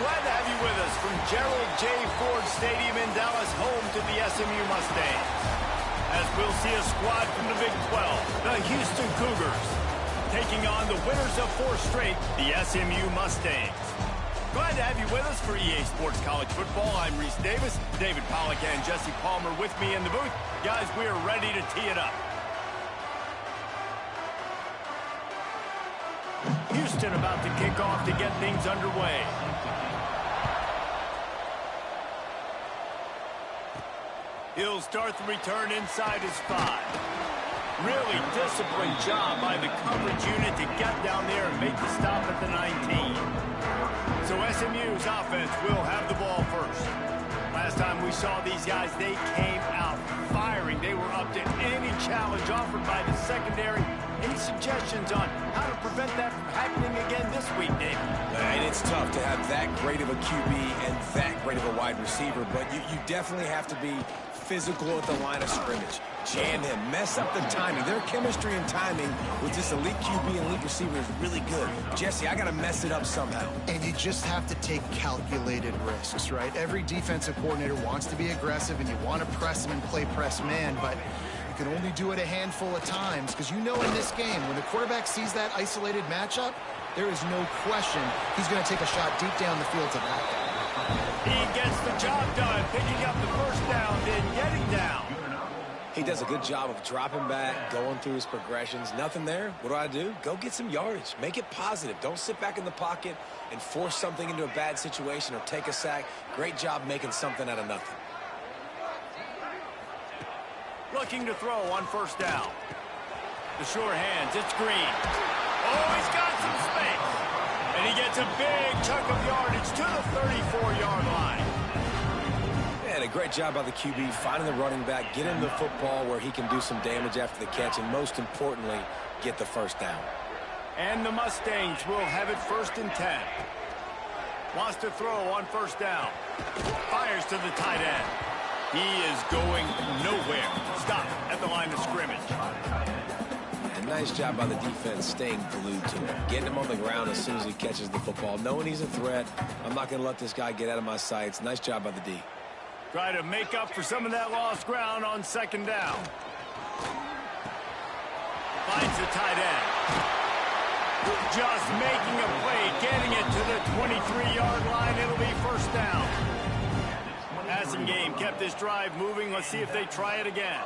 Glad to have you with us from Gerald J. Ford Stadium in Dallas, home to the SMU Mustangs. As we'll see a squad from the Big 12, the Houston Cougars, taking on the winners of 4 straight, the SMU Mustangs. Glad to have you with us for EA Sports College Football. I'm Reese Davis, David Pollack and Jesse Palmer with me in the booth. Guys, we are ready to tee it up. Houston about to kick off to get things underway. He'll start the return inside his 5. Really disciplined job by the coverage unit to get down there and make the stop at the 19. So SMU's offense will have the ball first. Last time we saw these guys, they came out firing. They were up to any challenge offered by the secondary. Any suggestions on how to prevent that from happening again this week, Dave? And it's tough to have that great of a QB and that great of a wide receiver, but you definitely have to be physical at the line of scrimmage. Jam him, mess up the timing. Their chemistry and timing with this elite QB and elite receiver is really good. Jesse, I got to mess it up somehow. And you just have to take calculated risks, right? Every defensive coordinator wants to be aggressive, and you want to press them and play press man, but you can only do it a handful of times because you know in this game, when the quarterback sees that isolated matchup, there is no question he's going to take a shot deep down the field to that guy. He gets the job done, picking up the first down, then getting down. He does a good job of dropping back, going through his progressions. Nothing there. What do? Go get some yardage. Make it positive. Don't sit back in the pocket and force something into a bad situation or take a sack. Great job making something out of nothing. Looking to throw on first down. The sure hands, it's Green. Oh, he's got some space. And he gets a big chunk of yardage to the 34-yard line. And a great job by the QB, finding the running back, get him the football where he can do some damage after the catch, and most importantly, get the first down. And the Mustangs will have it 1st and 10. Wants to throw on first down. Fires to the tight end. He is going nowhere. Stop at the line of scrimmage. And nice job by the defense staying glued to him. Getting him on the ground as soon as he catches the football. Knowing he's a threat, I'm not going to let this guy get out of my sights. Nice job by the D. Try to make up for some of that lost ground on 2nd down. Finds the tight end. Just making a play, getting it to the 23-yard line. It'll be first down. Passing game kept this drive moving. Let's see if they try it again.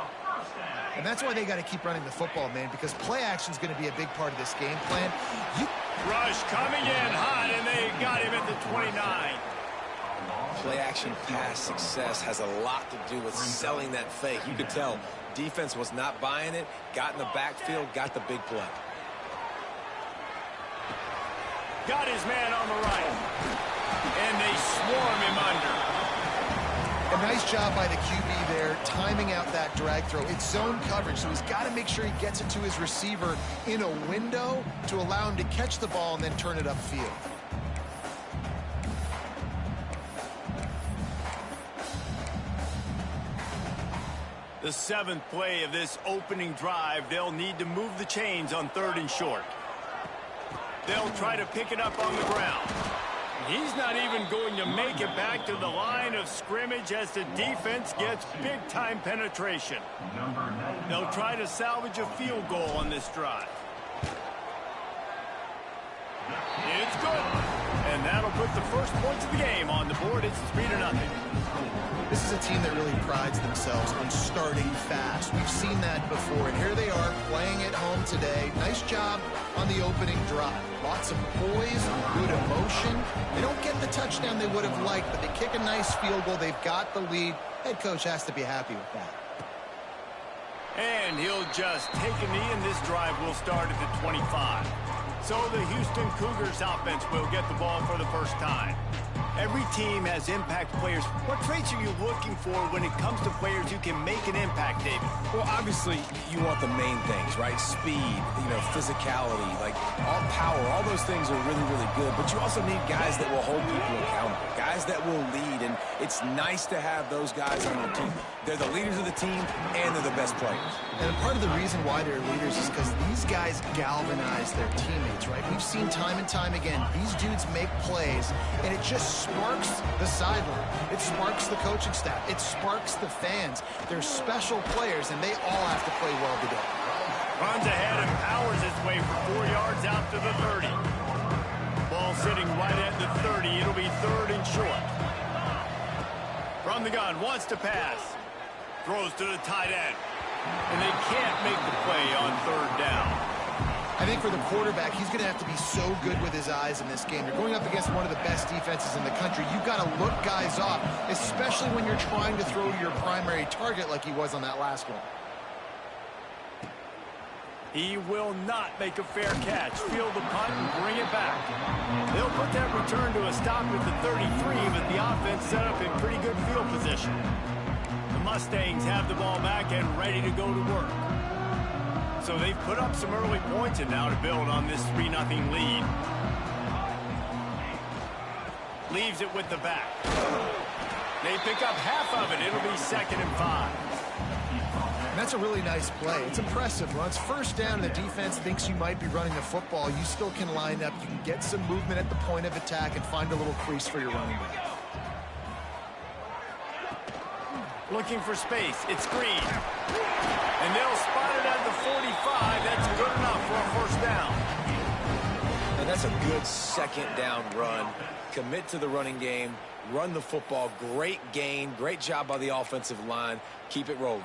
And that's why they got to keep running the football, man, because play action is going to be a big part of this game plan. Rush coming in hot, and they got him at the 29. Play action pass success has a lot to do with selling that fake. You could tell defense was not buying it, got in the backfield, got the big play. Got his man on the right. And they swarm him under. A nice job by the QB there, timing out that drag throw. It's zone coverage, so he's got to make sure he gets it to his receiver in a window to allow him to catch the ball and then turn it upfield. The 7th play of this opening drive, they'll need to move the chains on 3rd and short. They'll try to pick it up on the ground. He's not even going to make it back to the line of scrimmage as the defense gets big-time penetration. They'll try to salvage a field goal on this drive. It's good. And that'll put the first points of the game on the board. It's 3-0. This is a team that really prides themselves on starting fast. We've seen that before, and here they are playing at home today. Nice job on the opening drive. Lots of poise, good emotion. They don't get the touchdown they would have liked, but they kick a nice field goal. They've got the lead. Head coach has to be happy with that. And he'll just take a knee, and this drive will start at the 25. So the Houston Cougars offense will get the ball for the first time. Every team has impact players. What traits are you looking for when it comes to players who can make an impact, David? Well, obviously, you want the main things, right? Speed, physicality, like all power. All those things are really, really good. But you also need guys that will hold people accountable. Guys guys that will lead, and it's nice to have those guys on your team. They're the leaders of the team, and they're the best players. And part of the reason why they're leaders is because these guys galvanize their teammates, right? We've seen time and time again, these dudes make plays, and it just sparks the sideline. It sparks the coaching staff. It sparks the fans. They're special players, and they all have to play well together. Runs ahead and powers his way for 4 yards out to the 30. Ball sitting right at the 30. It'll be 3rd and short. From the gun, wants to pass. Throws to the tight end. And they can't make the play on 3rd down. I think for the quarterback, he's going to have to be so good with his eyes in this game. You're going up against one of the best defenses in the country. You've got to look guys off, especially when you're trying to throw to your primary target like he was on that last one. He will not make a fair catch. Field the punt and bring it back. They'll put that return to a stop at the 33, but the offense set up in pretty good field position. The Mustangs have the ball back and ready to go to work. So they've put up some early points and now to build on this 3-0 lead. Leaves it with the back. They pick up half of it. It'll be 2nd and 5. And that's a really nice play. It's impressive. When it's 1st down and the defense thinks you might be running the football, you still can line up. You can get some movement at the point of attack and find a little crease for your running back. Looking for space. It's Green. And they'll spot it at the 45. That's good enough for a 1st down. And that's a good 2nd down run. Commit to the running game. Run the football. Great gain. Great job by the offensive line. Keep it rolling.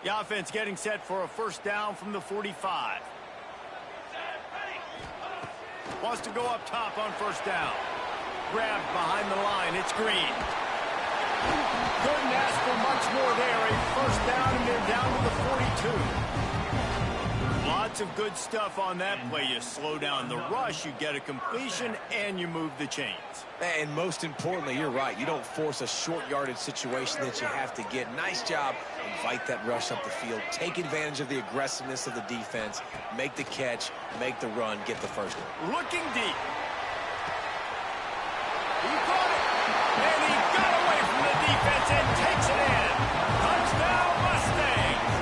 The offense getting set for a 1st down from the 45. Wants to go up top on 1st down. Grabbed behind the line. It's Green. Couldn't ask for much more there. A 1st down, and they're down to the 42. Lots of good stuff on that play. You slow down the rush, you get a completion, and you move the chains. And most importantly, you're right. You don't force a short yardage situation that you have to get. Nice job. Invite that rush up the field. Take advantage of the aggressiveness of the defense. Make the catch. Make the run. Get the 1st one. Looking deep. He caught it. And he got away from the defense and takes it in. Touchdown, Mustangs.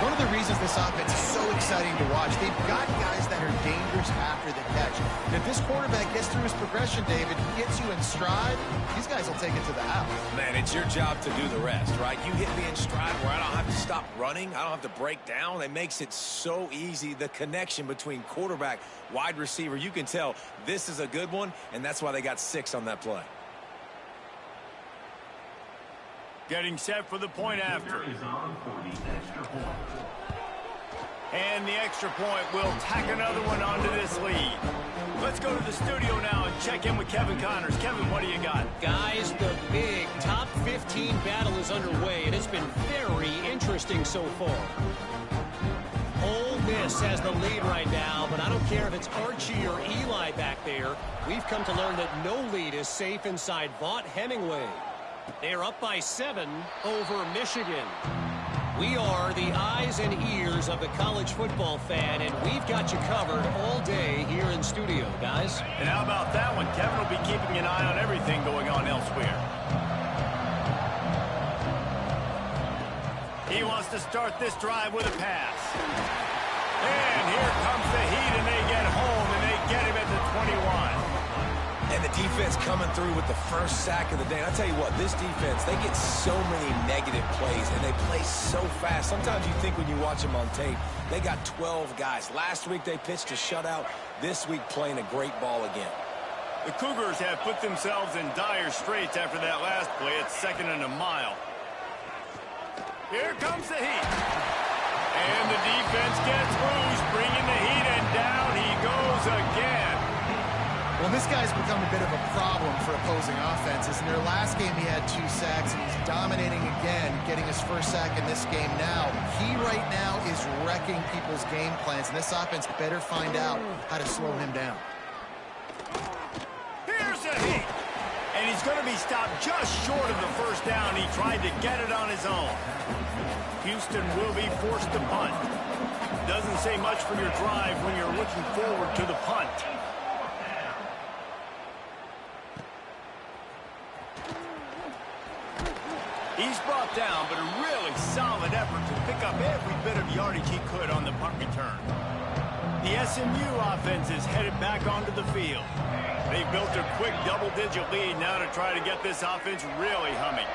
One of the reasons this offense is so exciting to watch, they've got guys that are dangerous after the catch. And if this quarterback gets through his progression, David, he gets you in stride, these guys will take it to the house. Man, it's your job to do the rest, right? You hit me in stride where I don't have to stop running. I don't have to break down. It makes it so easy. The connection between quarterback, wide receiver, you can tell this is a good one, and that's why they got 6 on that play. Getting set for the point after. And the extra point will tack another one onto this lead. Let's go to the studio now and check in with Kevin Connors. Kevin, what do you got? Guys, the big top 15 battle is underway, and it's been very interesting so far. Ole Miss has the lead right now, but I don't care if it's Archie or Eli back there. We've come to learn that no lead is safe inside Vaught Hemingway. They're up by 7 over Michigan. We are the eyes and ears of the college football fan, and we've got you covered all day here in studio, guys. And how about that one? Kevin will be keeping an eye on everything going on elsewhere. He wants to start this drive with a pass. And here comes the heat, and they get home, and they get him at the 21. And the defense coming through with the 1st sack of the day. And I'll tell you what, this defense, they get so many negative plays, and they play so fast. Sometimes you think when you watch them on tape, they got 12 guys. Last week they pitched a shutout. This week playing a great ball again. The Cougars have put themselves in dire straits after that last play. It's 2nd and a mile. Here comes the heat. And the defense gets loose, bringing the heat, and down he goes again. Well, this guy's become a bit of a problem for opposing offenses. In their last game, he had 2 sacks, and he's dominating again, getting his 1st sack in this game now. He right now is wrecking people's game plans, and this offense better find out how to slow him down. Here's a hit. And he's going to be stopped just short of the 1st down. He tried to get it on his own. Houston will be forced to punt. doesn't say much for your drive when you're looking forward to the punt. He's brought down, but a really solid effort to pick up every bit of yardage he could on the punt return. The SMU offense is headed back onto the field. They've built a quick double-digit lead now to try to get this offense really humming.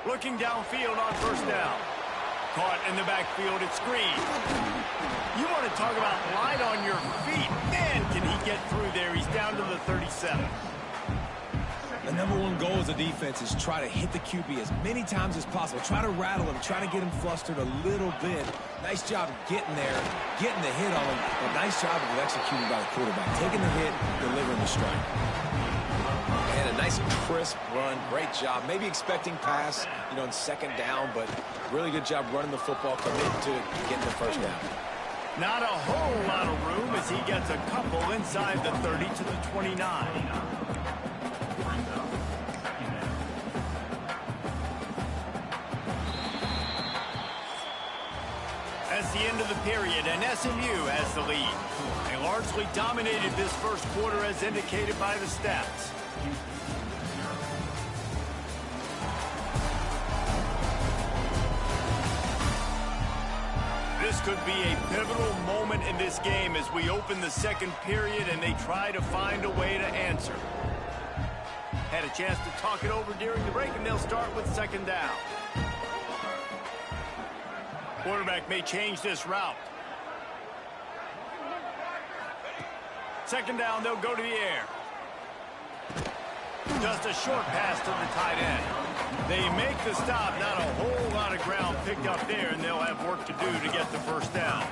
Looking downfield on first down. Caught in the backfield at screen. You want to talk about light on your feet. Man, can he get through there. He's down to the 37. The number one goal as a defense is try to hit the QB as many times as possible. Try to rattle him, try to get him flustered a little bit. Nice job getting there, getting the hit on him, but nice job of executing by the quarterback. Taking the hit, delivering the strike. And a nice crisp run, great job. Maybe expecting pass, you know, in second down, but really good job running the football, committing to it, getting the first down. Not a whole lot of room as he gets a couple inside the 30 to the 29. As the end of the period, and SMU has the lead. They largely dominated this first quarter as indicated by the stats. This could be a pivotal moment in this game as we open the second period and they try to find a way to answer. Had a chance to talk it over during the break, and they'll start with second down. Quarterback may change this route. Second down, they'll go to the air. Just a short pass to the tight end. They make the stop, not a whole lot of ground picked up there, and they'll have work to do to get the first down.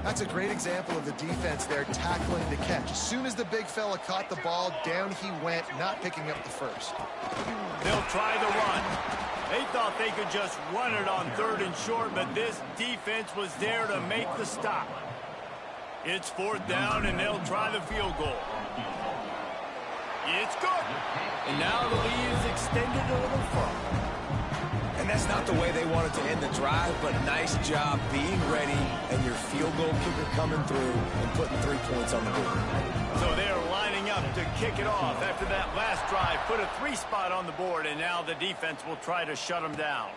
That's a great example of the defense there tackling the catch. As soon as the big fella caught the ball, down he went, not picking up the first. They'll try the run. They thought they could just run it on third and short, but this defense was there to make the stop. It's fourth down, and they'll try the field goal. It's good. And now the lead is extended a little further. And that's not the way they wanted to end the drive, but nice job being ready and your field goal kicker coming through and putting 3 points on the board. So they're lining up to kick it off after that last drive. Put a 3 spot on the board, and now the defense will try to shut them down.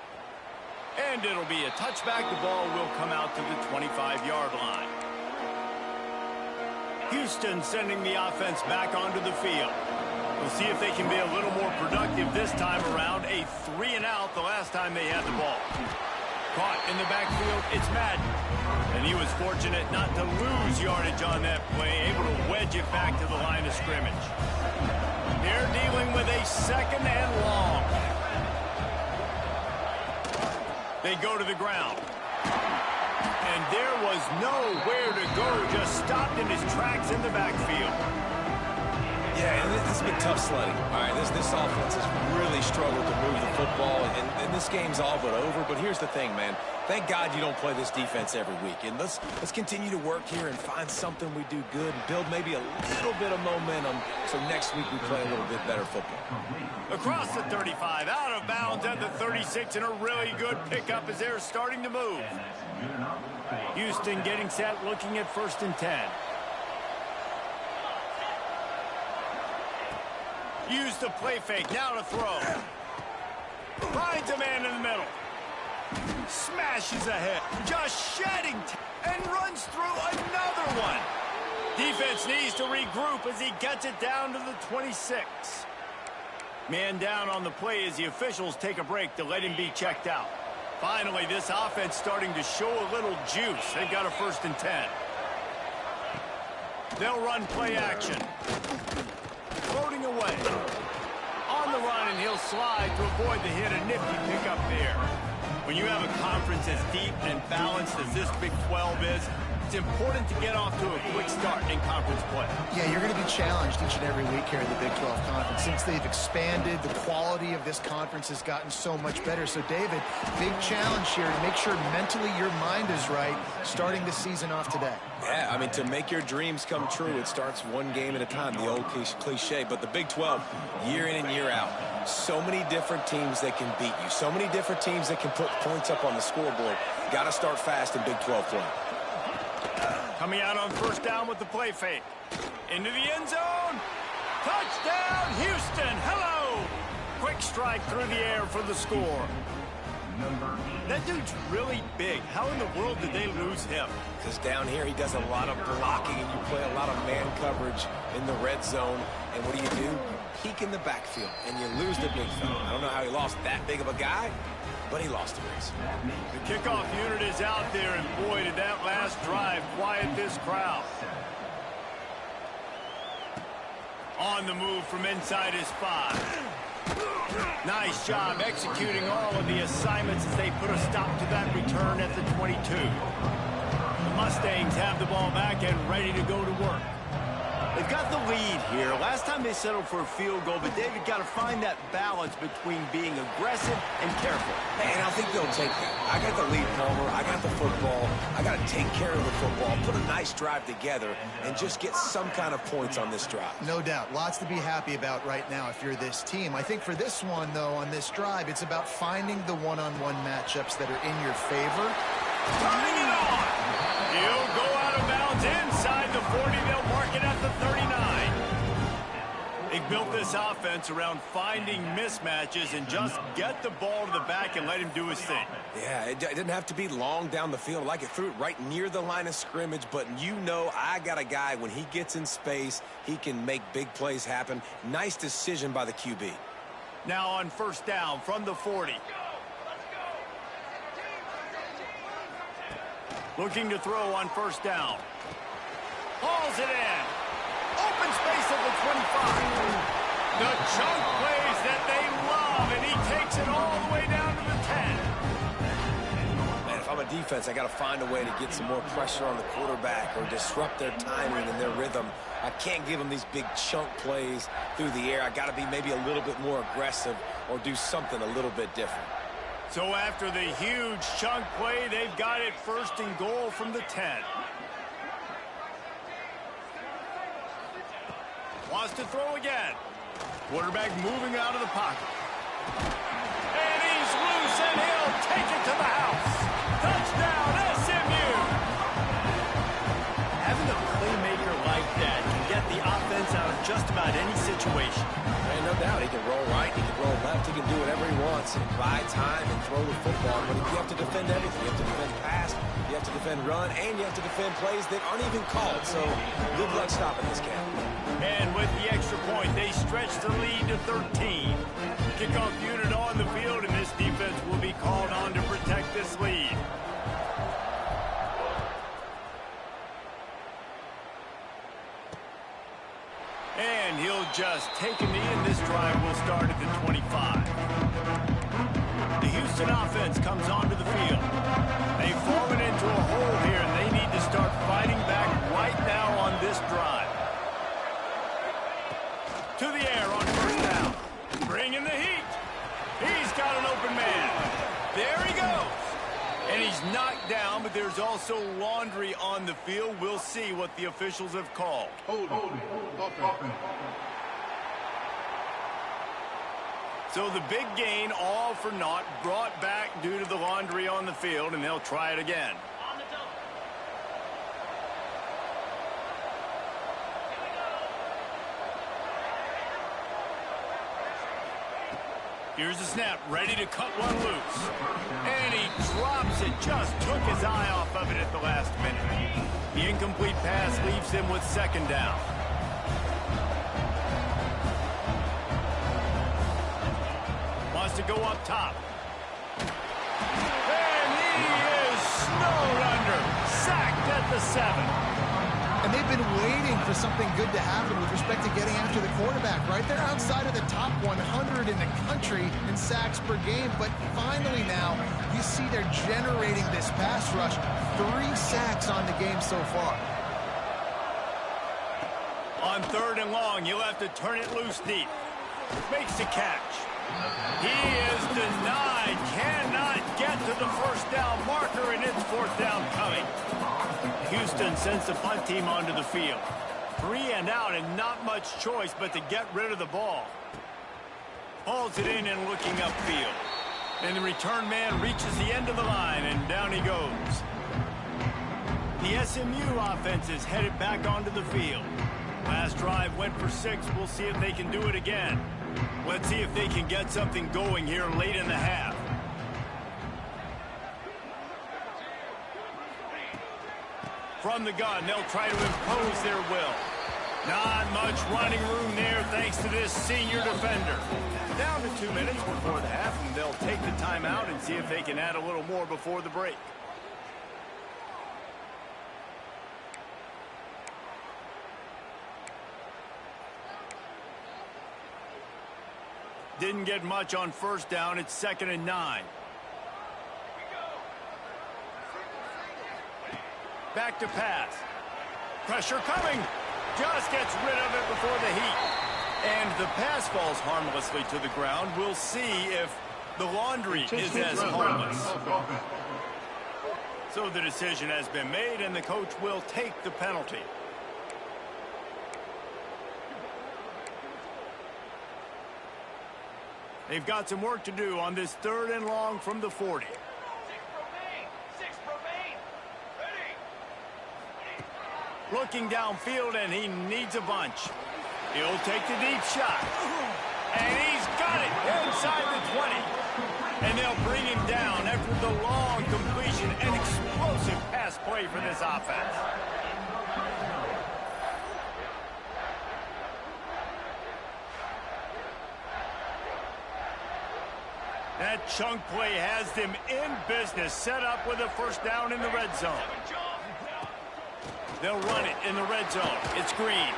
And it'll be a touchback. The ball will come out to the 25-yard line. Houston sending the offense back onto the field. We'll see if they can be a little more productive this time around. A 3-and-out the last time they had the ball. Caught in the backfield, it's Madden. And he was fortunate not to lose yardage on that play, able to wedge it back to the line of scrimmage. They're dealing with a second and long. They go to the ground. And there was nowhere to go, just stopped in his tracks in the backfield. Yeah, and this has been tough sledding. All right, this offense has really struggled to move the football, and this game's all but over. But here's the thing, man. Thank God you don't play this defense every week. And let's continue to work here and find something we do good and build maybe a little bit of momentum so next week we play a little bit better football. Across the 35, out of bounds at the 36, and a really good pickup as they're starting to move. Houston getting set, looking at 1st and 10. Use the play fake, now to throw. Finds a man in the middle. Smashes ahead, just shedding, and runs through another one. Defense needs to regroup as he gets it down to the 26. Man down on the play as the officials take a break to let him be checked out. Finally, this offense starting to show a little juice. They've got a 1st and 10. They'll run play action. Floating away. On the run, and he'll slide to avoid the hit. A nifty pickup there. When you have a conference as deep and balanced as this Big 12 is, it's important to get off to a quick start in conference play. Yeah, you're going to be challenged each and every week here in the Big 12 Conference. Since they've expanded, the quality of this conference has gotten so much better. So, David, big challenge here to make sure mentally your mind is right starting the season off today. Yeah, I mean, to make your dreams come true, it starts one game at a time, the old cliche. But the Big 12, year in and year out, so many different teams that can beat you, so many different teams that can put points up on the scoreboard. Got to start fast in Big 12 play. Coming out on first down with the play fake. Into the end zone. Touchdown, Houston. Hello. Quick strike through the air for the score. That dude's really big. How in the world did they lose him? Because down here he does a lot of blocking, and you play a lot of man coverage in the red zone. And what do? Peek in the backfield, and you lose the big fella. I don't know how he lost that big of a guy, but he lost the race. The kickoff unit is out there, and boy, did that last drive quiet this crowd. On the move from inside his 5. Nice job executing all of the assignments as they put a stop to that return at the 22. The Mustangs have the ball back and ready to go to work. They've got the lead here. Last time they settled for a field goal, but David got to find that balance between being aggressive and careful. And I think they'll take that. I got the lead, Palmer. I got the football. I got to take care of the football, put a nice drive together, and just get some kind of points on this drive. No doubt. Lots to be happy about right now if you're this team. I think for this one, though, on this drive, it's about finding the one-on-one matchups that are in your favor. Turning it on. He'll go out of bounds inside the 40. They'll mark it at the 39. They built this offense around finding mismatches and just get the ball to the back and let him do his thing. Yeah, it didn't have to be long down the field. Like it threw it right near the line of scrimmage, but you know I got a guy, when he gets in space, he can make big plays happen. Nice decision by the QB. Now on first down from the 40. Looking to throw on first down. Hauls it in. Open space at the 25. The chunk plays that they love, and he takes it all the way down to the 10. Man, if I'm a defense, I got to find a way to get some more pressure on the quarterback or disrupt their timing and their rhythm. I can't give them these big chunk plays through the air. I got to be maybe a little bit more aggressive or do something a little bit different. So after the huge chunk play, they've got it first and goal from the 10. Wants to throw again. Quarterback moving out of the pocket. And he's loose, and he'll take it to the house. Touchdown, SMU! Having a playmaker like that can get the offense out of just about any situation. And no doubt, he can roll right, he can roll left, he can do whatever he wants and buy time and throw the football. But you have to defend everything. You have to defend pass, you have to defend run, and you have to defend plays that aren't even called. So good luck stopping this cat. And with the extra point, they stretch the lead to 13. Kickoff unit on the field, and this defense will be called on to protect this lead. And he'll just take a knee, and this drive will start at the 25. The Houston offense comes onto the field. They've fallen into a hole here, and they need to start fighting back right now on this drive. To the air on first down. Bringing the heat. He's got an open man. There he goes. And he's knocked down, but there's also laundry on the field. We'll see what the officials have called. So the big gain, all for naught, brought back due to the laundry on the field, and they'll try it again. Here's the snap, ready to cut one loose. And he drops it, just took his eye off of it at the last minute. The incomplete pass leaves him with second down. Wants to go up top. And he is snowed under, sacked at the 7. And they've been waiting for something good to happen with respect to getting after the quarterback, right? They're outside of the top 100 in the country in sacks per game, but finally now you see they're generating this pass rush. 3 sacks on the game so far. On third and long, you'll have to turn it loose deep. Makes the catch. He is denied, cannot get to the first down marker, and it's fourth down coming. Houston sends the punt team onto the field. 3 and out and not much choice but to get rid of the ball. Hauls it in and looking upfield. And the return man reaches the end of the line, and down he goes. The SMU offense is headed back onto the field. Last drive went for 6. We'll see if they can do it again. Let's see if they can get something going here late in the half. From the gun, they'll try to impose their will. Not much running room there thanks to this senior defender. Down to 2 minutes before the half, and they'll take the timeout and see if they can add a little more before the break. Didn't get much on first down. It's 2nd and 9. Back to pass. Pressure coming. Just gets rid of it before the heat. And the pass falls harmlessly to the ground. We'll see if the laundry is as harmless. So the decision has been made, and the coach will take the penalty. They've got some work to do on this 3rd and long from the 40. 6 remain. Ready. Looking downfield, and he needs a bunch. He'll take the deep shot. And he's got it inside the 20. And they'll bring him down after the long completion. An explosive pass play for this offense. That chunk play has them in business, set up with a first down in the red zone. They'll run it in the red zone. It's Green.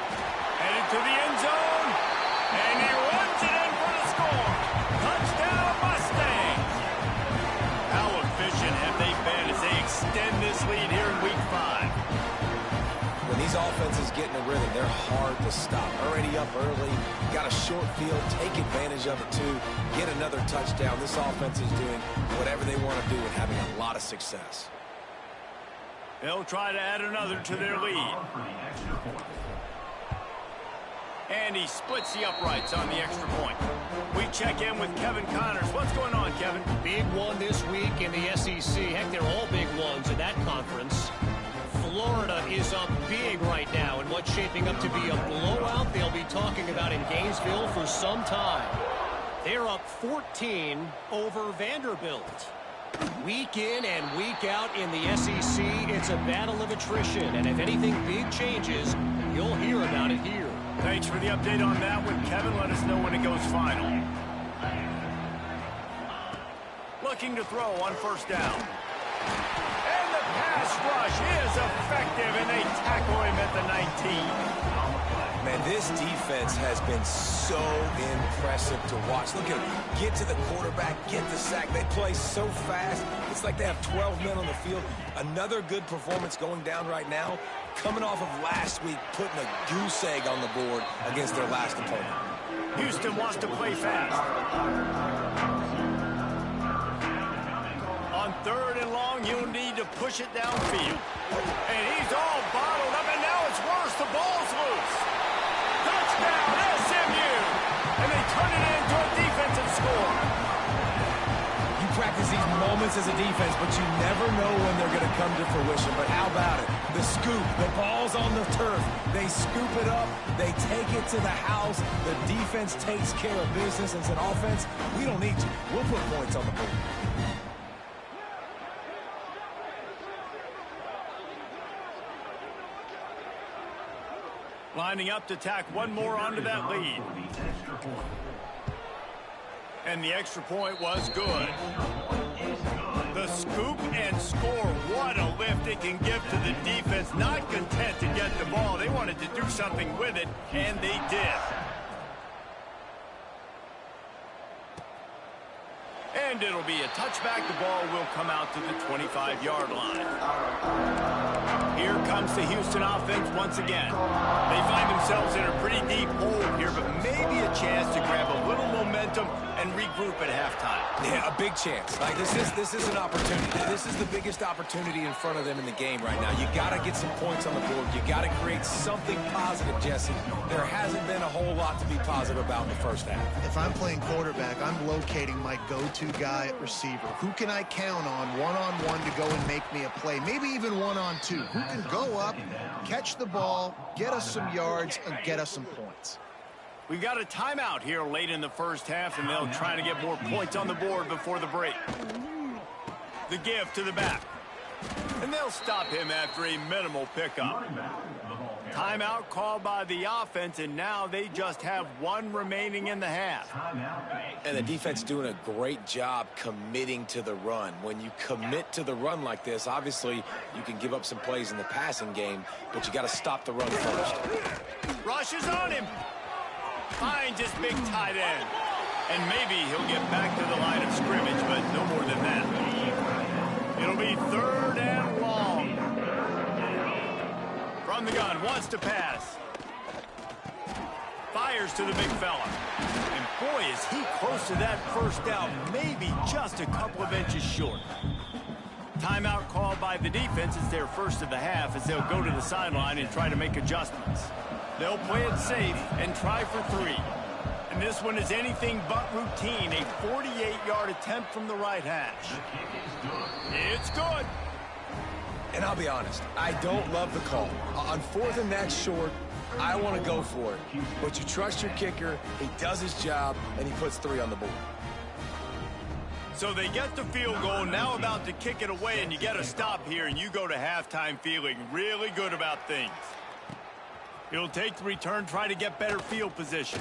Headed to the end zone. And he runs it in for the score. Touchdown, Mustangs. How efficient have they been as they extend this lead here in Week 5? When these offenses get in a rhythm, they're hard to stop. Already up early, got a short field, take advantage of it too, get another touchdown. This offense is doing whatever they want to do and having a lot of success. They'll try to add another to their lead. And he splits the uprights on the extra point. We check in with Kevin Connors. What's going on, Kevin? Big one this week in the SEC. Heck, they're all big ones in that conference. Florida is up big right now in what's shaping up to be a blowout they'll be talking about in Gainesville for some time. They're up 14 over Vanderbilt. Week in and week out in the SEC, it's a battle of attrition, and if anything big changes, you'll hear about it here. Thanks for the update on that one, Kevin. Let us know when it goes final. Looking to throw on first down. And the pass rush is effective, and they tackle him at the 19. Man, this defense has been so impressive to watch. Look at them get to the quarterback, get the sack. They play so fast. It's like they have 12 men on the field. Another good performance going down right now. Coming off of last week, putting a goose egg on the board against their last opponent. Houston wants to play fast. On 3rd and long, you'll need to push it downfield. And he's all bottled up, and now it's worse. The ball's loose. Touchdown, SMU! And they turn it into a defensive score. You practice these moments as a defense, but you never know when they're going to come to fruition. But how about it? The scoop, the ball's on the turf. They scoop it up. They take it to the house. The defense takes care of business and said, offense, we don't need you. We'll put points on the board. Lining up to tack one more onto that lead. And the extra point was good. The scoop and score. What a lift it can give to the defense. Not content to get the ball. They wanted to do something with it, and they did. And and it'll be a touchback. The ball will come out to the 25-yard line. Here comes the Houston offense once again. They find themselves in a pretty deep hole here, but maybe a chance to grab a little momentum and regroup at halftime. Yeah, a big chance. Like this is an opportunity. This is the biggest opportunity in front of them in the game right now. You got to get some points on the board. You got to create something positive, Jesse. There hasn't been a whole lot to be positive about in the first half. If I'm playing quarterback, I'm locating my go-to guy at receiver. Who can I count on one-on-one to go and make me a play? Maybe even one-on-two. Who can go up, catch the ball, get us some yards, and get us some points? We've got a timeout here late in the first half, and they'll try to get more points on the board before the break. The give to the back. And they'll stop him after a minimal pickup. Timeout called by the offense, and now they just have one remaining in the half. And the defense doing a great job committing to the run. When you commit to the run like this, obviously you can give up some plays in the passing game, but you got to stop the run first. Rushes on him. Finds his big tight end. And maybe he'll get back to the line of scrimmage, but no more than that. It'll be 3rd and long. From the gun, wants to pass. Fires to the big fella. And boy, is he close to that first down, maybe just a couple of inches short. Timeout called by the defense. It's their first of the half as they'll go to the sideline and try to make adjustments. They'll play it safe and try for 3. And this one is anything but routine. A 48-yard attempt from the right hash. It's good. And I'll be honest, I don't love the call. On 4th and that short, I want to go for it. But you trust your kicker, he does his job, and he puts 3 on the board. So they get the field goal, now about to kick it away, and you get a stop here, and you go to halftime feeling really good about things. He'll take the return, try to get better field position.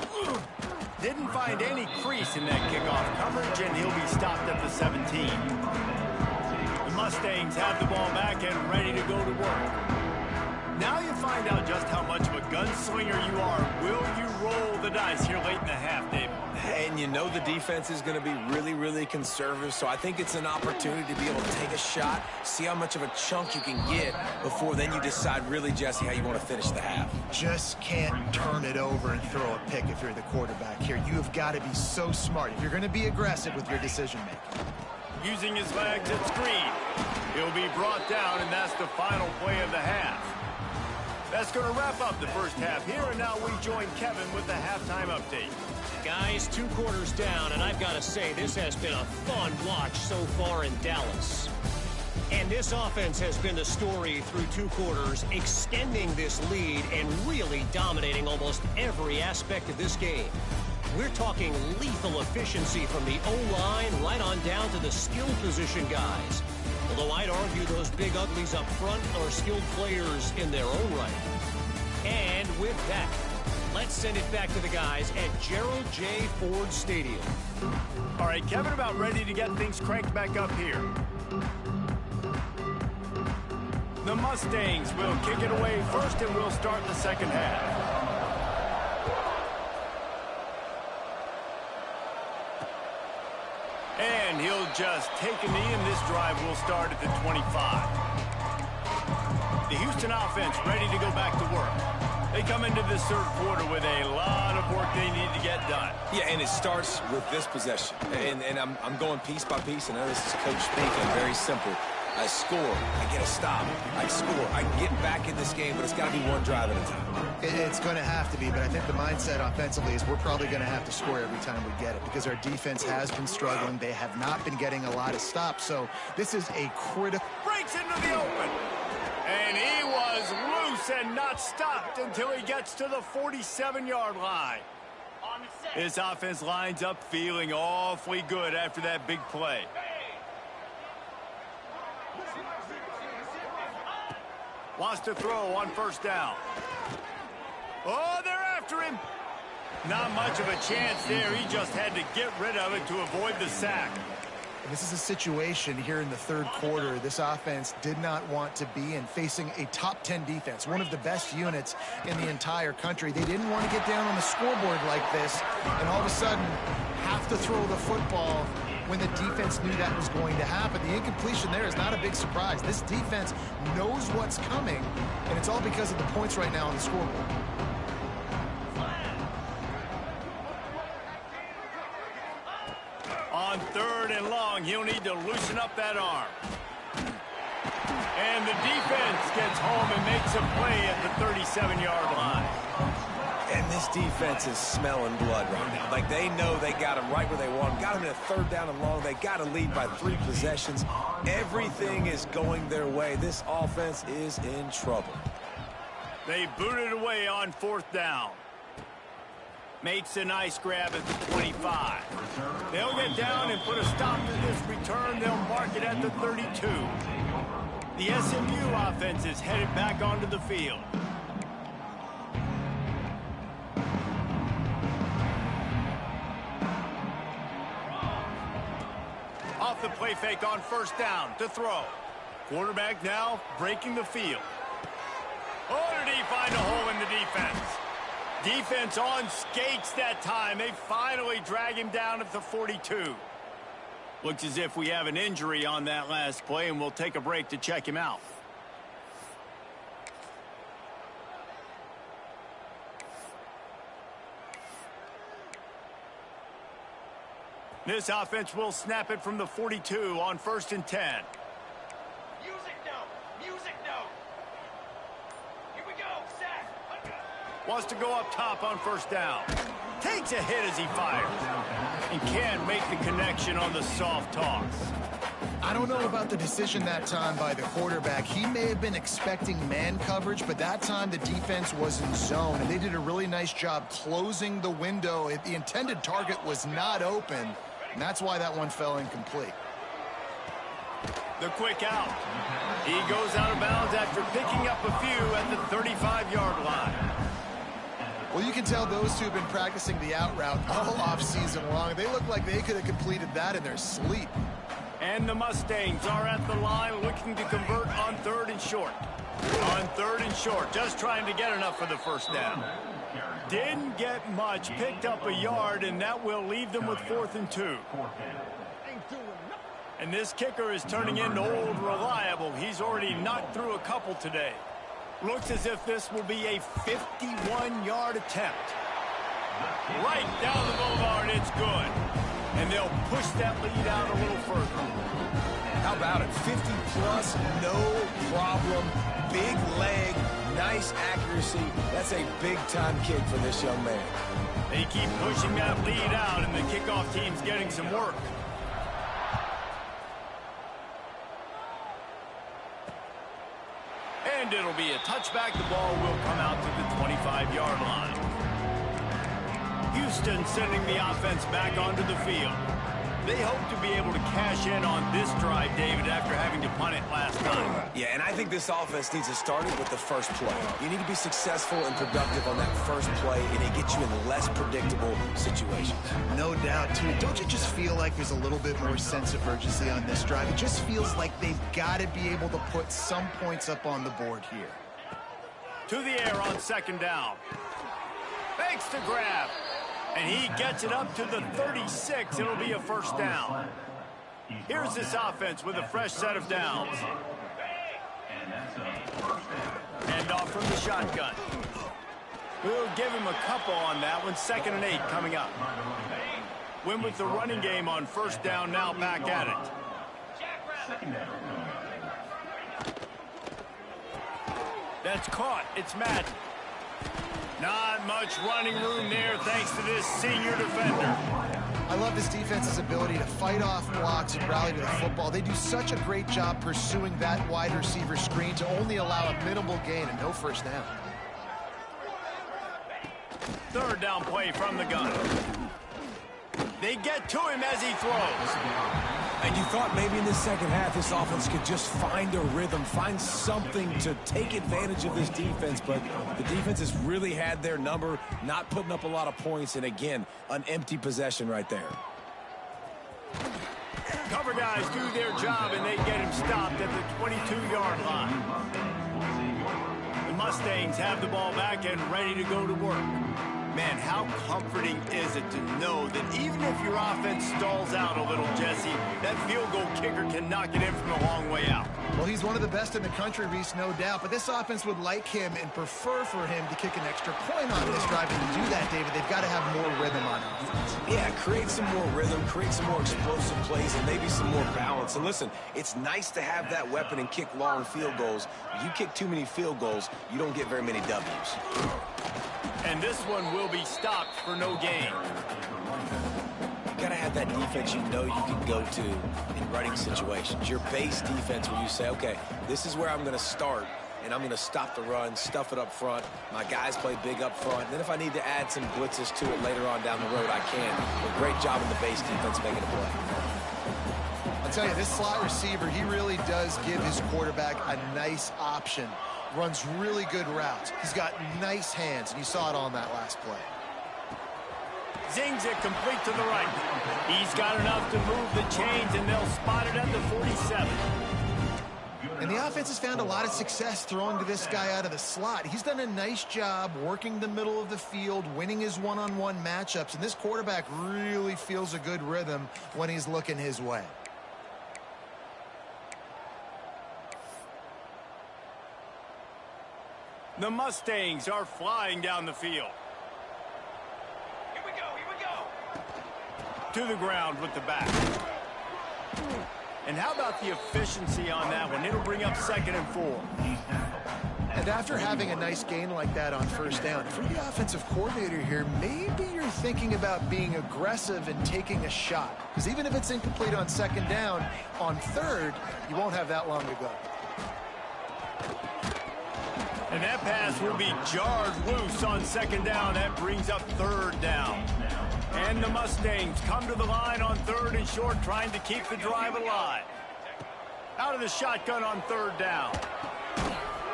Didn't find any crease in that kickoff coverage, and he'll be stopped at the 17. The Mustangs have the ball back and ready to go to work. Now you find out just how much of a gunslinger you are. Will you roll the dice here late in the half, David? And you know the defense is going to be really, really conservative, so I think it's an opportunity to be able to take a shot, see how much of a chunk you can get before then you decide really, Jesse, how you want to finish the half. Just can't turn it over and throw a pick if you're the quarterback here. You have got to be so smart if you're going to be aggressive with your decision-making. Using his legs at screen. He'll be brought down, and that's the final play of the half. That's going to wrap up the first half here, and now we join Kevin with the halftime update. Guys, 2 quarters down, and I've got to say, this has been a fun watch so far in Dallas. And this offense has been the story through 2 quarters, extending this lead and really dominating almost every aspect of this game. We're talking lethal efficiency from the O-line right on down to the skill position guys. Although I'd argue those big uglies up front are skilled players in their own right. And with that, let's send it back to the guys at Gerald J. Ford Stadium. All right, Kevin, about ready to get things cranked back up here. The Mustangs will kick it away first, and we'll start the second half. And he'll just take a knee, and this drive will start at the 25. The Houston offense ready to go back to work. They come into this 3rd quarter with a lot of work they need to get done. Yeah, and it starts with this possession. And I'm going piece by piece, and I know this is coach speaking, very simple. I score, I get a stop, I score, I get back in this game, but it's got to be one drive at a time. It's going to have to be, but I think the mindset offensively is we're probably going to have to score every time we get it because our defense has been struggling. They have not been getting a lot of stops, so this is a critical... Breaks into the open, and he was loose and not stopped until he gets to the 47-yard line. This offense lines up feeling awfully good after that big play. Wants to throw on 1st down. Oh, they're after him. Not much of a chance there. He just had to get rid of it to avoid the sack. This is a situation here in the 3rd quarter this offense did not want to be in, facing a top 10 defense, one of the best units in the entire country. They didn't want to get down on the scoreboard like this and all of a sudden have to throw the football when the defense knew that was going to happen. The incompletion there is not a big surprise. This defense knows what's coming, and it's all because of the points right now on the scoreboard. On 3rd and long, he'll need to loosen up that arm. And the defense gets home and makes a play at the 37-yard line. And this defense is smelling blood right now. Like, they know they got him right where they want him. Got him in a 3rd down and long. They got to lead by 3 possessions. Everything is going their way. This offense is in trouble. They boot it away on 4th down. Makes a nice grab at the 25. They'll get down and put a stop to this return. They'll mark it at the 32. The SMU offense is headed back onto the field. Off the play fake on 1st down to throw. Quarterback now breaking the field. Oh, did he find a hole in the defense? Defense on skates that time. They finally drag him down at the 42. Looks as if we have an injury on that last play, and we'll take a break to check him out. This offense will snap it from the 42 on 1st and 10. Music note! Music note! Here we go! Set! Wants to go up top on 1st down. Takes a hit as he fires. And can't make the connection on the soft toss. I don't know about the decision that time by the quarterback. He may have been expecting man coverage, but that time the defense was in zone, and they did a really nice job closing the window. The intended target was not open, and that's why that one fell incomplete. The quick out. He goes out of bounds after picking up a few at the 35-yard line. Well, you can tell those two have been practicing the out route all off-season long. They look like they could have completed that in their sleep. And the Mustangs are at the line looking to convert on 3rd and short. On 3rd and short, just trying to get enough for the 1st down. Didn't get much, picked up a yard, and that will leave them with 4th and 2. And this kicker is turning into old reliable. He's already knocked through a couple today. Looks as if this will be a 51-yard attempt. Right down the boulevard, it's good. And they'll push that lead out a little further. How about it? 50-plus, no problem. Big leg, nice accuracy. That's a big-time kick for this young man. They keep pushing that lead out, and the kickoff team's getting some work. And it'll be a touchback. The ball will come out to the 25-yard line. Houston sending the offense back onto the field. They hope to be able to cash in on this drive, David, after having to punt it last time. Yeah, and I think this offense needs to start it with the first play. You need to be successful and productive on that first play, and it gets you in less predictable situations. No doubt, too. Don't you just feel like there's a little bit more sense of urgency on this drive? It just feels like they've got to be able to put some points up on the board here. To the air on 2nd down. Fakes to grab. And he gets it up to the 36. It'll be a 1st down. Here's this offense with a fresh set of downs. And off from the shotgun. We'll give him a couple on that one. 2nd and 8 coming up. Win with the running game on 1st down, now back at it. That's caught. It's Madden. Not much running room there thanks to this senior defender. I love this defense's ability to fight off blocks and rally to the football. They do such a great job pursuing that wide receiver screen to only allow a minimal gain and no 1st down. 3rd down play from the gun. They get to him as he throws. And you thought maybe in the second half this offense could just find a rhythm, find something to take advantage of this defense, but the defense has really had their number, not putting up a lot of points, and again, an empty possession right there. Cover guys do their job, and they get him stopped at the 22-yard line. The Mustangs have the ball back and ready to go to work. Man, how comforting is it to know that even if your offense stalls out a little, Jesse, that field goal kicker can knock it in from a long way out. Well, he's one of the best in the country, Reese, no doubt. But this offense would like him and prefer for him to kick an extra point on this drive. And to do that, David, they've got to have more rhythm on offense. Yeah, create some more rhythm, create some more explosive plays, and maybe some more balance. And listen, it's nice to have that weapon and kick long field goals. If you kick too many field goals, you don't get very many W's. And this one will be stopped for no gain. You gotta have that defense you know you can go to in running situations. Your base defense where you say, okay, this is where I'm gonna start, and I'm gonna stop the run, stuff it up front. My guys play big up front. And then if I need to add some blitzes to it later on down the road, I can. But great job in the base defense making a play. I'll tell you, this slot receiver, he really does give his quarterback a nice option. Runs really good routes. He's got nice hands, and you saw it on that last play. Zings it complete to the right. He's got enough to move the chains, and they'll spot it at the 47. And the offense has found a lot of success throwing to this guy out of the slot. He's done a nice job working the middle of the field, winning his one-on-one matchups, and this quarterback really feels a good rhythm when he's looking his way. The Mustangs are flying down the field. Here we go, here we go. To the ground with the back. And how about the efficiency on that one? It'll bring up 2nd and 4. And after having a nice gain like that on first down, if you're the offensive coordinator here, maybe you're thinking about being aggressive and taking a shot. Because even if it's incomplete on 2nd down, on 3rd, you won't have that long to go. And that pass will be jarred loose on 2nd down. That brings up 3rd down. And the Mustangs come to the line on 3rd and short, trying to keep the drive alive. Out of the shotgun on 3rd down.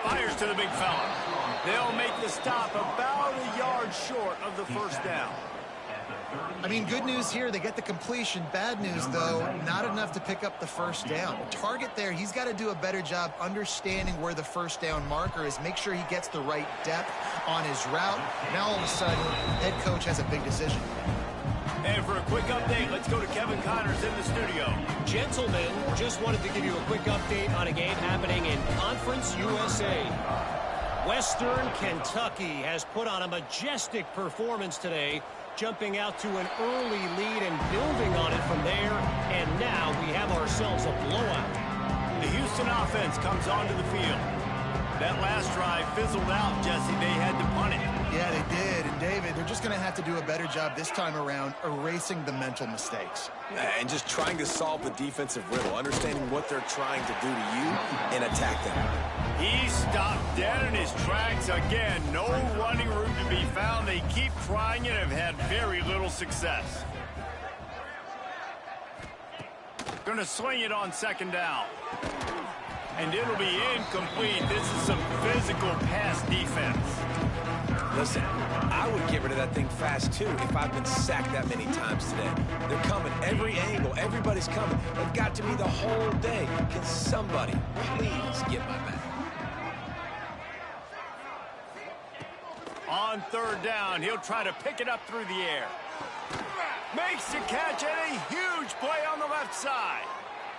Fires to the big fella. They'll make the stop about a yard short of the 1st down. I mean, good news here, they get the completion. Bad news, though, not enough to pick up the 1st down. The target there, he's got to do a better job understanding where the 1st down marker is, make sure he gets the right depth on his route. Now, all of a sudden, head coach has a big decision. And for a quick update, let's go to Kevin Connors in the studio. Gentlemen, just wanted to give you a quick update on a game happening in Conference USA. Western Kentucky has put on a majestic performance today, jumping out to an early lead and building on it from there. And now we have ourselves a blowout. The Houston offense comes onto the field. That last drive fizzled out, Jesse. They had to punt it. Yeah, they did. And, David, they're just going to have to do a better job this time around erasing the mental mistakes. And just trying to solve the defensive riddle, understanding what they're trying to do to you and attack them. He stopped dead in his tracks again. No running room to be found. They keep trying and have had very little success. Going to swing it on 2nd down. And it'll be incomplete. This is some physical pass defense. Listen, I would get rid of that thing fast, too, if I've been sacked that many times today. They're coming every angle. Everybody's coming. They've got to me the whole day. Can somebody please get my back? On 3rd down, he'll try to pick it up through the air. Makes the catch and a huge play on the left side.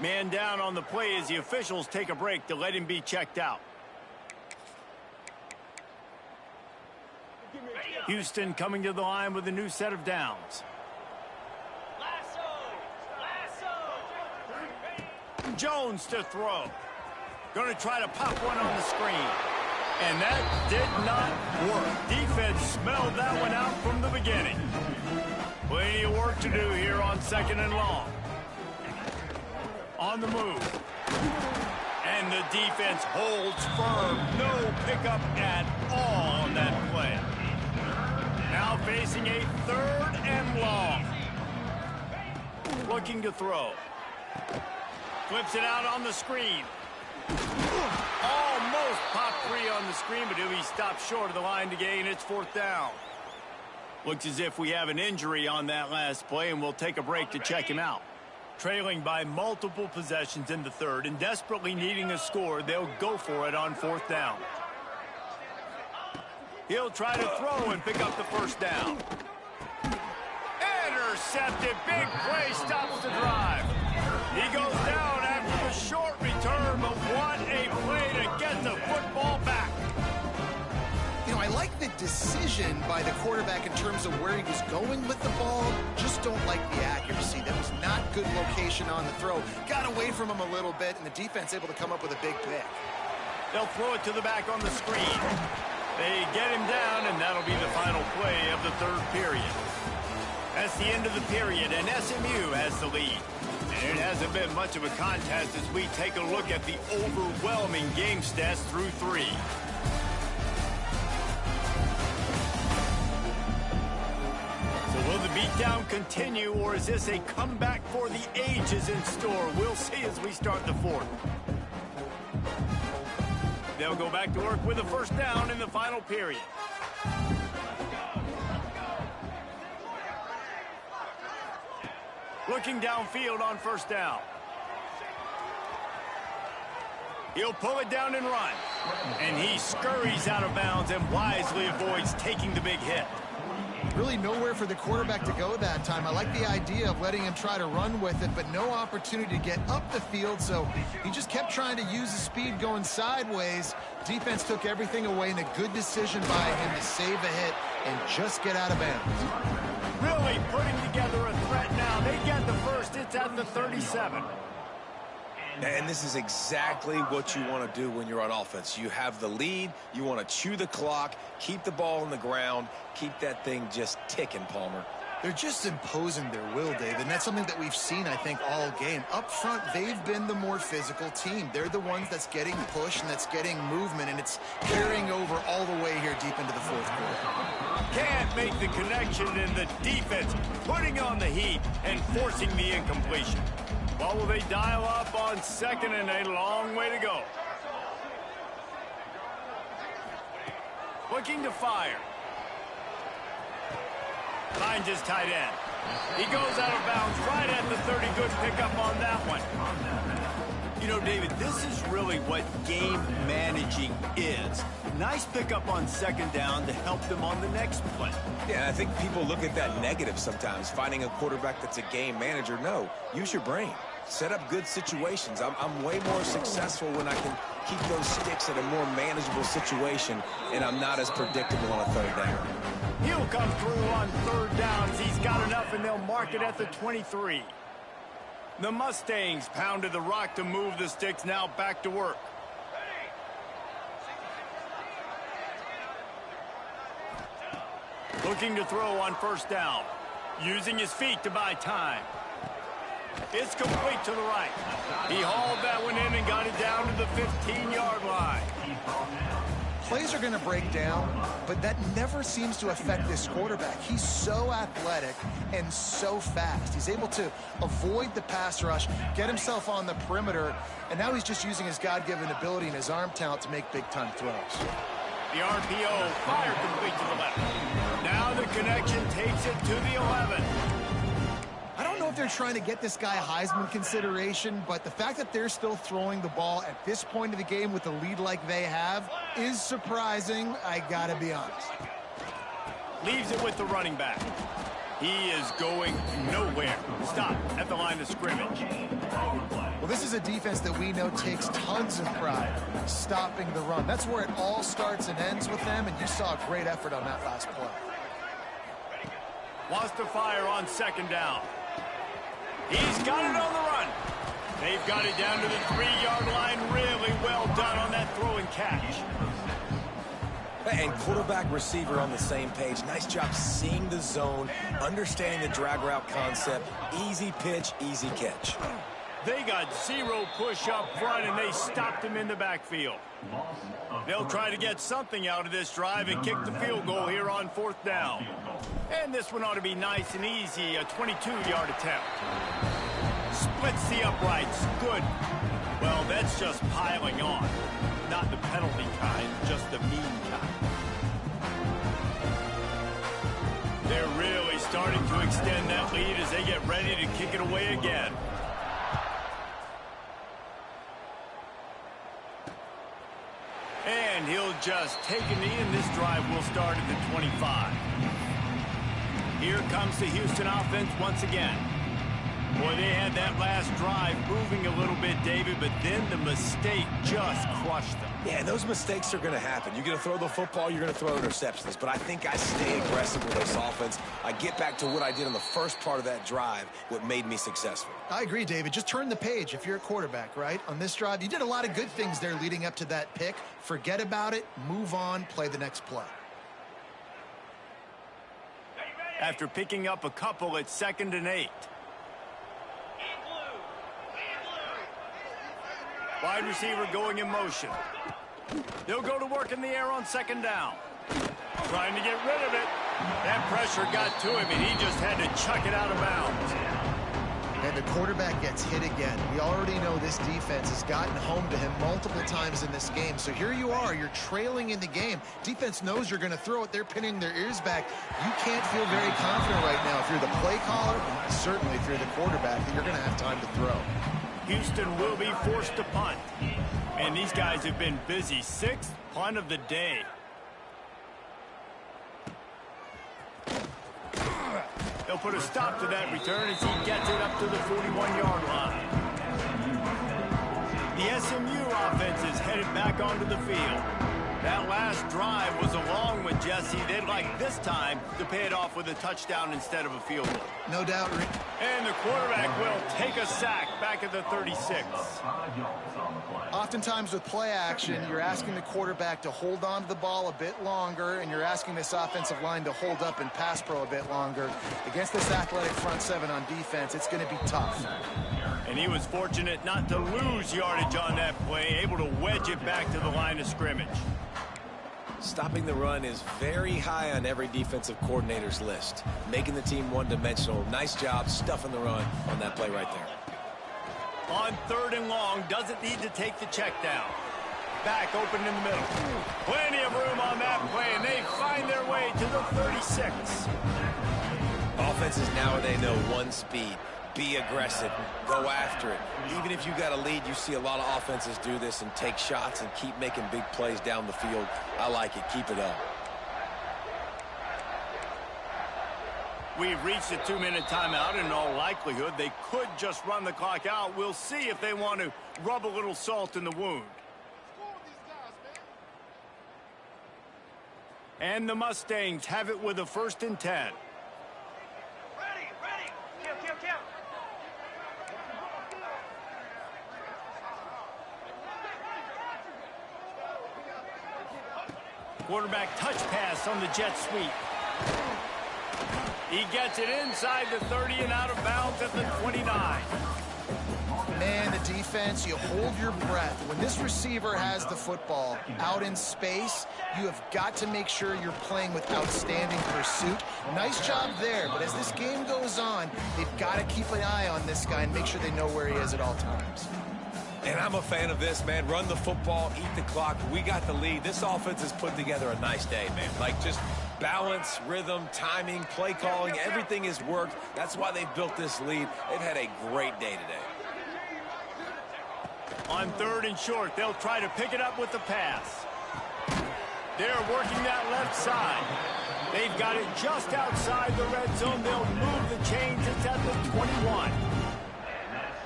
Man down on the play as the officials take a break to let him be checked out. Houston coming to the line with a new set of downs. Jones to throw. Going to try to pop one on the screen. And that did not work. Defense smelled that one out from the beginning. Plenty of work to do here on 2nd and long. On the move. And the defense holds firm. No pickup at all on that play. Now facing a 3rd and long. Looking to throw. Flips it out on the screen. Almost popped free on the screen, but he'll be stopped short of the line to gain. It's 4th down. Looks as if we have an injury on that last play, and we'll take a break to check him out. Trailing by multiple possessions in the 3rd and desperately needing a score, they'll go for it on 4th down. He'll try to throw and pick up the first down. Intercepted. Big play stops the drive. He goes down after the short return, but what a play to get the football back. You know, I like the decision by the quarterback in terms of where he was going with the ball. Just don't like the accuracy. That was not good location on the throw. Got away from him a little bit, and the defense able to come up with a big pick. They'll throw it to the back on the screen. They get him down, and that'll be the final play of the third period. That's the end of the period, and SMU has the lead. And it hasn't been much of a contest as we take a look at the overwhelming game stats through 3. So will the beatdown continue, or is this a comeback for the ages in store? We'll see as we start the fourth. They'll go back to work with a first down in the final period. Looking downfield on first down. He'll pull it down and run. And he scurries out of bounds and wisely avoids taking the big hit. Really nowhere for the quarterback to go that time. I like the idea of letting him try to run with it, but no opportunity to get up the field, so he just kept trying to use the speed going sideways. Defense took everything away, and a good decision by him to save a hit and just get out of bounds. Really putting together a threat now. They get the first. It's at the 37. And this is exactly what you want to do when you're on offense. You have the lead. You want to chew the clock, keep the ball on the ground, keep that thing just ticking, Palmer. They're just imposing their will, Dave, and that's something that we've seen, I think, all game. Up front, they've been the more physical team. They're the ones that's getting pushed and that's getting movement, and it's carrying over all the way here deep into the fourth quarter. Can't make the connection, and the defense putting on the heat and forcing the incompletion. Well, will they dial up on second and a long way to go? Looking to fire. Finds his tight end. He goes out of bounds right at the 30. Good pickup on that one. You know, David, this is really what game managing is. Nice pickup on second down to help them on the next play. Yeah, I think people look at that negative sometimes, finding a quarterback that's a game manager. No, use your brain. Set up good situations. I'm way more successful when I can keep those sticks in a more manageable situation, and I'm not as predictable on a third down. He'll come through on third downs. He's got enough, and they'll mark it at the 23. The Mustangs pounded the rock to move the sticks. Now back to work. Looking to throw on first down. Using his feet to buy time. It's complete to the right. He hauled that one in and got it down to the 15-yard line. Plays are going to break down, but that never seems to affect this quarterback. He's so athletic and so fast. He's able to avoid the pass rush, get himself on the perimeter, and now he's just using his God-given ability and his arm talent to make big-time throws. The RPO, fire complete to the left. Now the connection takes it to the 11. I don't know if they're trying to get this guy Heisman consideration, but the fact that they're still throwing the ball at this point of the game with a lead like they have is surprising, I gotta be honest. Leaves it with the running back. He is going nowhere. Stop at the line of scrimmage. Well, this is a defense that we know takes tons of pride stopping the run. That's where it all starts and ends with them, and you saw a great effort on that last play. Wants to fire on second down. He's got it on the run. They've got it down to the 3-yard line. Really well done on that throw and catch. And quarterback receiver on the same page. Nice job seeing the zone, understanding the drag route concept. Easy pitch, easy catch. They got zero push up front, and they stopped him in the backfield. They'll try to get something out of this drive and kick the field goal here on fourth down. And this one ought to be nice and easy, a 22-yard attempt. Splits the uprights. Good. Well, that's just piling on. Not the penalty kind, just the mean kind. They're really starting to extend that lead as they get ready to kick it away again. And and he'll just take a knee, and this drive will start at the 25. Here comes the Houston offense once again. Boy, they had that last drive moving a little bit, David, but then the mistake just crushed them. Yeah, those mistakes are going to happen. You're going to throw the football, you're going to throw interceptions. But I think I stay aggressive with this offense. I get back to what I did on the first part of that drive, what made me successful. I agree, David. Just turn the page if you're a quarterback, right? On this drive, you did a lot of good things there leading up to that pick. Forget about it, move on, play the next play. After picking up a couple, it's 2nd and 8. Wide receiver going in motion. They'll go to work in the air on 2nd down. Trying to get rid of it. That pressure got to him, and he just had to chuck it out of bounds. And the quarterback gets hit again. We already know this defense has gotten home to him multiple times in this game. So here you are, you're trailing in the game. Defense knows you're going to throw it. They're pinning their ears back. You can't feel very confident right now if you're the play caller, certainly if you're the quarterback, that you're going to have time to throw. Houston will be forced to punt. And these guys have been busy. 6th punt of the day. They'll put a stop to that return as he gets it up to the 41-yard line. The SMU offense is headed back onto the field. That last drive was a long one, Jesse. They'd like this time to pay it off with a touchdown instead of a field goal. No doubt, Rick. And the quarterback will take a sack back at the 36. Oftentimes with play action, you're asking the quarterback to hold on to the ball a bit longer, and you're asking this offensive line to hold up in pass pro a bit longer. Against this athletic front seven on defense, it's going to be tough. And he was fortunate not to lose yardage on that play, able to wedge it back to the line of scrimmage. Stopping the run is very high on every defensive coordinator's list. Making the team one-dimensional. Nice job stuffing the run on that play right there. On 3rd and long, doesn't need to take the check down. Back open in the middle. Plenty of room on that play, and they find their way to the 36. Offenses nowadays know one speed. Be aggressive. Go after it. Even if you got a lead, you see a lot of offenses do this and take shots and keep making big plays down the field. I like it. Keep it up. We've reached a 2-minute timeout, and in all likelihood, they could just run the clock out. We'll see if they want to rub a little salt in the wound. And the Mustangs have it with a 1st and 10. Quarterback touch pass on the jet sweep. He gets it inside the 30 and out of bounds at the 29. Man, the defense, you hold your breath. When this receiver has the football out in space, you have got to make sure you're playing with outstanding pursuit. Nice job there, but as this game goes on, they've got to keep an eye on this guy and make sure they know where he is at all times. And I'm a fan of this, man. Run the football, eat the clock. We got the lead. This offense has put together a nice day, man. Like, just balance, rhythm, timing, play calling, everything has worked. That's why they've built this lead. They've had a great day today. On 3rd and short, they'll try to pick it up with the pass. They're working that left side. They've got it just outside the red zone. They'll move the chains. It's at the 21.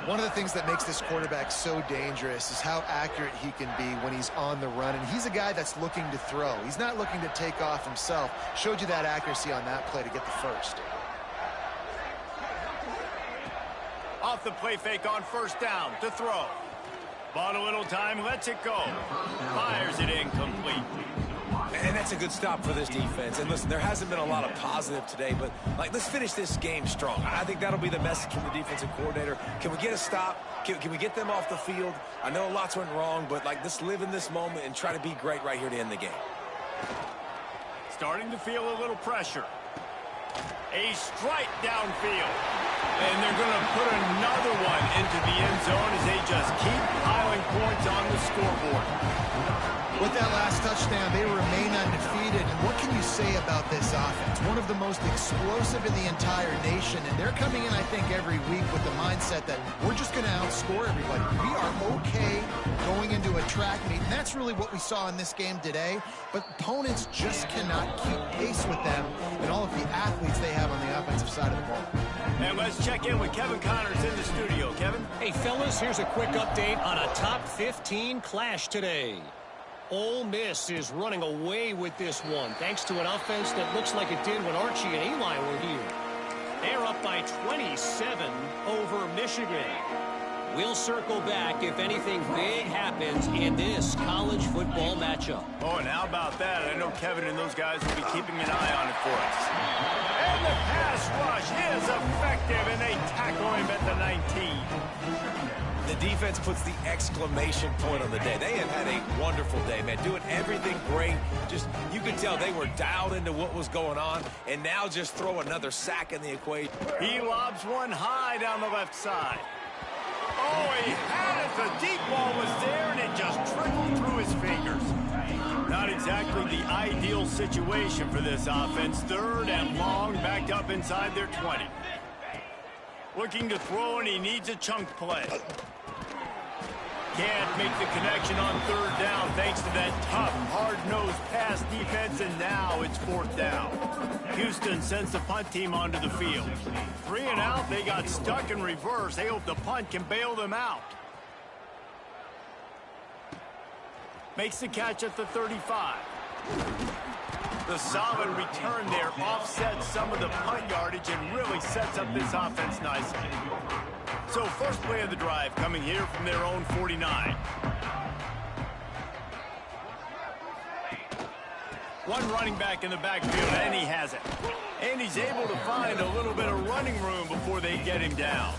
One of the things that makes this quarterback so dangerous is how accurate he can be when he's on the run. And he's a guy that's looking to throw. He's not looking to take off himself. Showed you that accuracy on that play to get the 1st. Off the play fake on 1st down to throw. Bought a little time, lets it go. Fires it incomplete. And that's a good stop for this defense. And listen, there hasn't been a lot of positive today, but like, let's finish this game strong. I think that'll be the message from the defensive coordinator. Can we get a stop? Can we get them off the field? I know lots went wrong, but like, let's live in this moment and try to be great right here to end the game. Starting to feel a little pressure. A strike downfield. And they're going to put another one into the end zone as they just keep piling points on the scoreboard. With that last touchdown, they remain undefeated. And what can you say about this offense? One of the most explosive in the entire nation. And they're coming in, I think, every week with the mindset that we're just going to outscore everybody. We are okay going into a track meet. And that's really what we saw in this game today. But opponents just cannot keep pace with them and all of the athletes they have on the offensive side of the ball. And let's check in with Kevin Connors in the studio. Kevin? Hey, fellas, here's a quick update on a top 15 clash today. Ole Miss is running away with this one, thanks to an offense that looks like it did when Archie and Eli were here. They're up by 27 over Michigan. We'll circle back if anything big happens in this college football matchup. Oh, and how about that? I know Kevin and those guys will be keeping an eye on it for us. And the pass rush is effective, and they tackle him at the 19. The defense puts the exclamation point on the day. They have had a wonderful day, man, doing everything great. Just, you could tell they were dialed into what was going on, and now just throw another sack in the equation. He lobs one high down the left side. Oh, he had it. The deep ball was there, and it just trickled through his fingers. Not exactly the ideal situation for this offense. Third and long, backed up inside their 20. Looking to throw, and he needs a chunk play. Can't make the connection on third down thanks to that tough, hard-nosed pass defense, and now it's fourth down. Houston sends the punt team onto the field. 3 and out, they got stuck in reverse. They hope the punt can bail them out. Makes the catch at the 35. The solid return there offsets some of the punt yardage and really sets up this offense nicely. So first play of the drive coming here from their own 49. One running back in the backfield, and he has it. And he's able to find a little bit of running room before they get him down.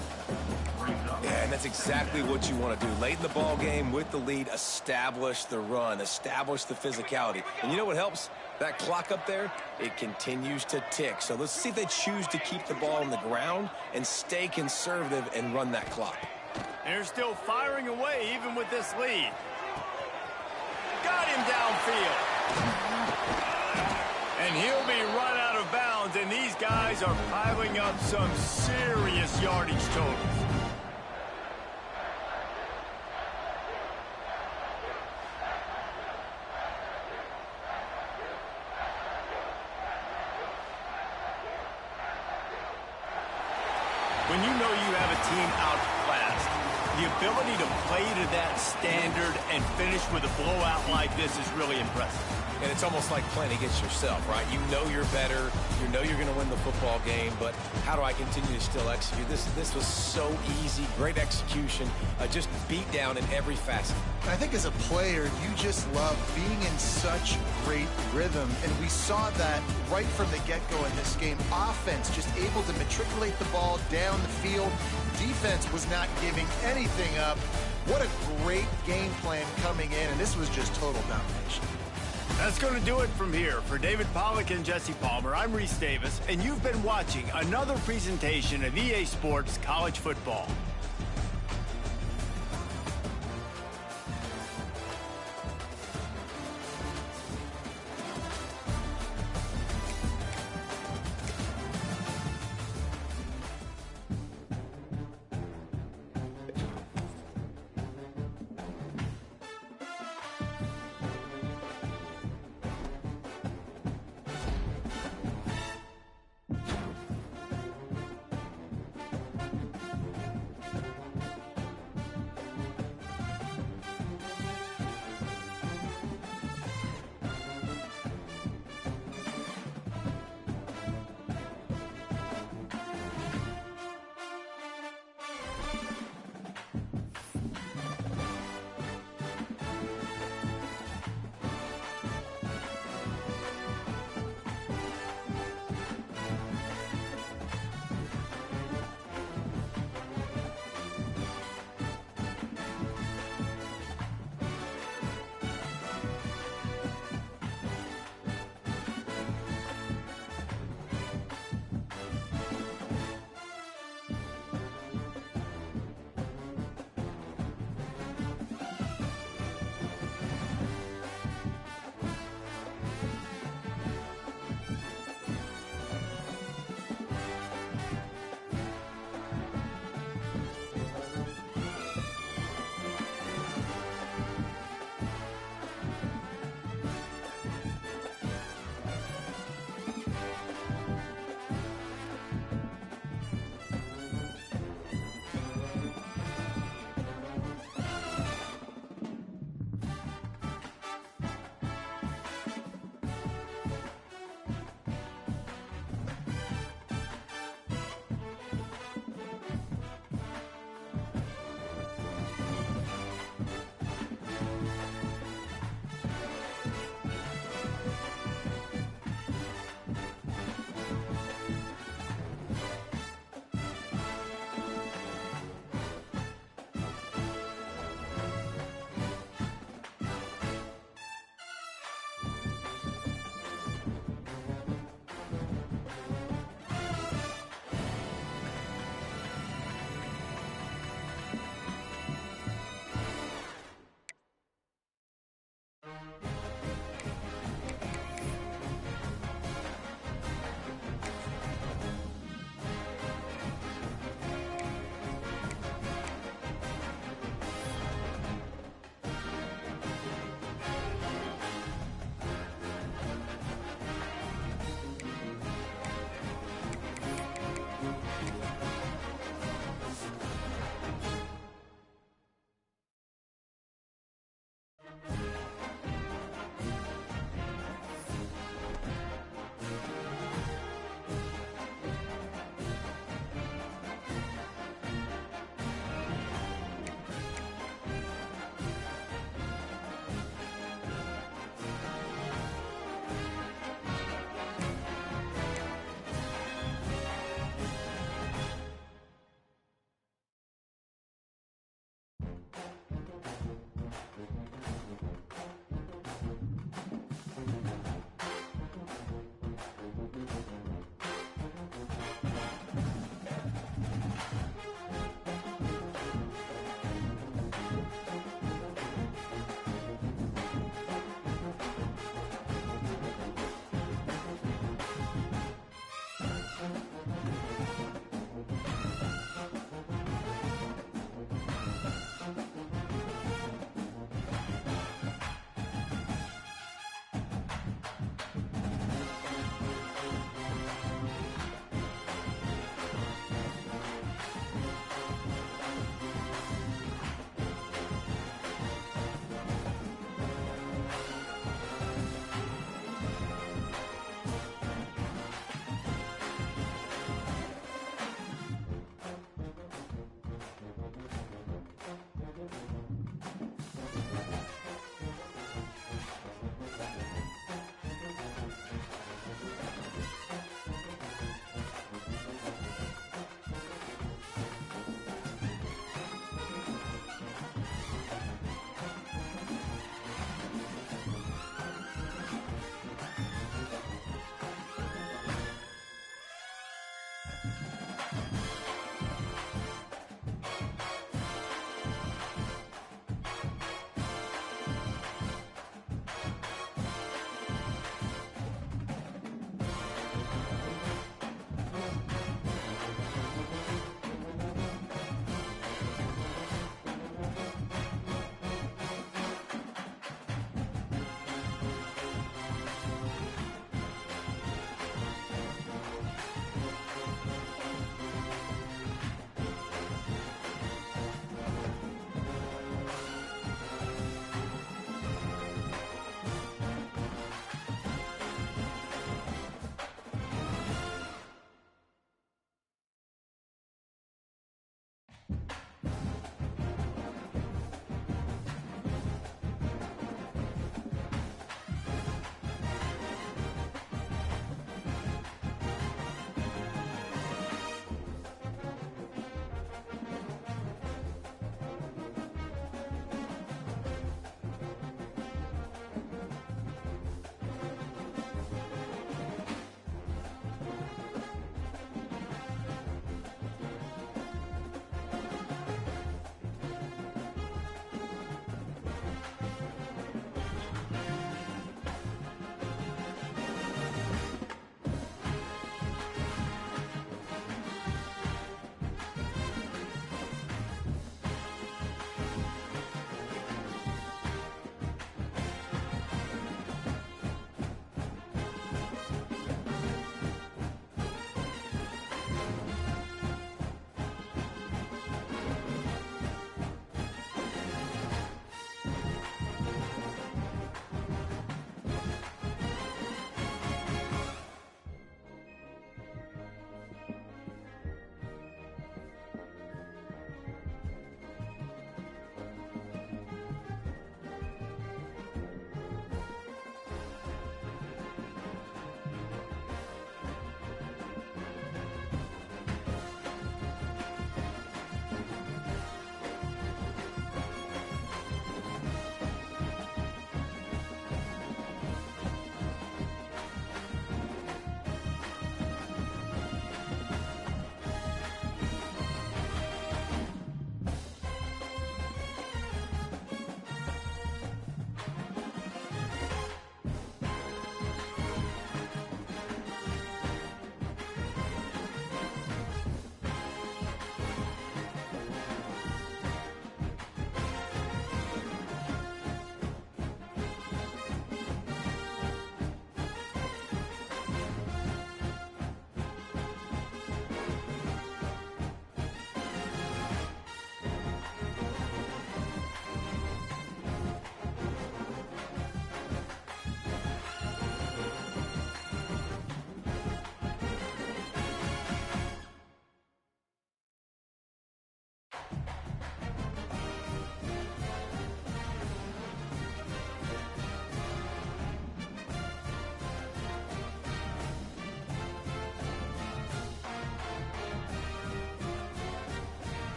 Yeah, and that's exactly what you want to do. Late in the ball game with the lead, establish the run, establish the physicality. And you know what helps? That clock up there, it continues to tick. So let's see if they choose to keep the ball on the ground and stay conservative and run that clock. And they're still firing away even with this lead. Got him downfield. And he'll be run out of bounds, and these guys are piling up some serious yardage totals. When you know you have a team outclassed, the ability to play to that standard and finish with a blowout like this is really impressive. And it's almost like playing against yourself, right? You know you're better. You know you're going to win the football game, but how do I continue to still execute? This was so easy. Great execution. Just beat down in every facet. I think as a player, you just love being in such great rhythm, and we saw that right from the get-go in this game. Offense just able to matriculate the ball down the field. Defense was not giving anything up. What a great game plan coming in, and this was just total domination. That's going to do it from here. For David Pollack and Jesse Palmer, I'm Reese Davis, and you've been watching another presentation of EA Sports College Football.